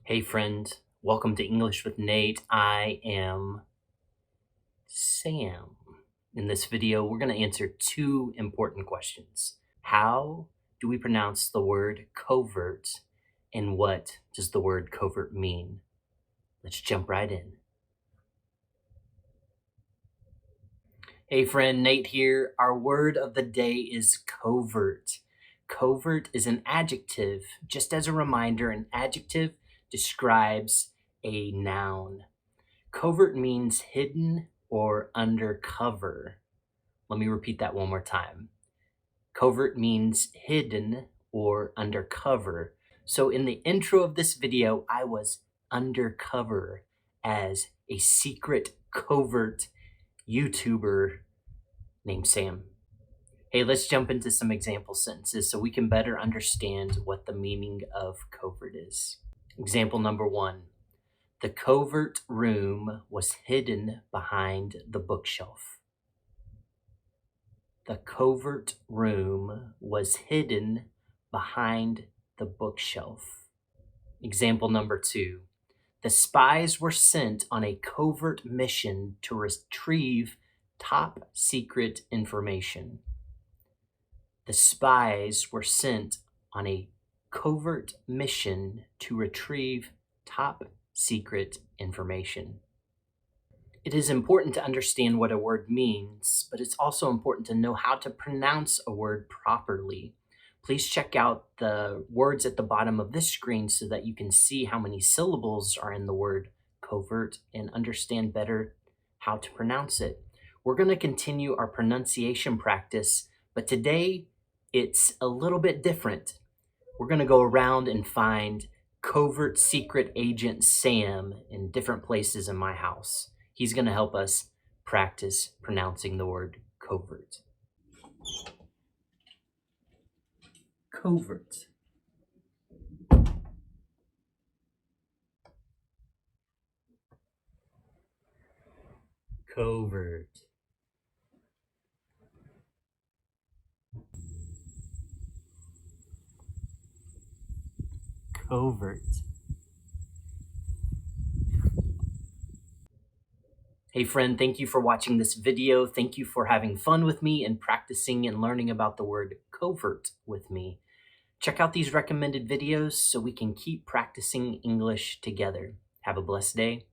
Hey friend, welcome to English with Nate. I am Sam. In this video, we're going to answer two important questions. How do we pronounce the word covert, and what does the word covert mean? Let's jump right in. Hey friend, Nate here. Our word of the day is covert. Covert is an adjective. Just as a reminder, an adjective describes a noun. Covert means hidden or undercover. Let me repeat that one more time. Covert means hidden or undercover. So in the intro of this video, I was undercover as a secret covert YouTuber named Sam. Hey, let's jump into some example sentences so we can better understand what the meaning of covert is. Example number 1. The covert room was hidden behind the bookshelf. The covert room was hidden behind the bookshelf. Example number 2. The spies were sent on a covert mission to retrieve top secret information. The spies were sent on a covert mission to retrieve top secret information. It is important to understand what a word means, but it's also important to know how to pronounce a word properly. Please check out the words at the bottom of this screen so that you can see how many syllables are in the word covert and understand better how to pronounce it. We're going to continue our pronunciation practice, but today it's a little bit different. We're going to go around and find covert secret agent Sam in different places in my house. He's going to help us practice pronouncing the word covert. Covert. Covert. Covert. Hey friend, thank you for watching this video. Thank you for having fun with me and practicing and learning about the word covert with me. Check out these recommended videos so we can keep practicing English together. Have a blessed day.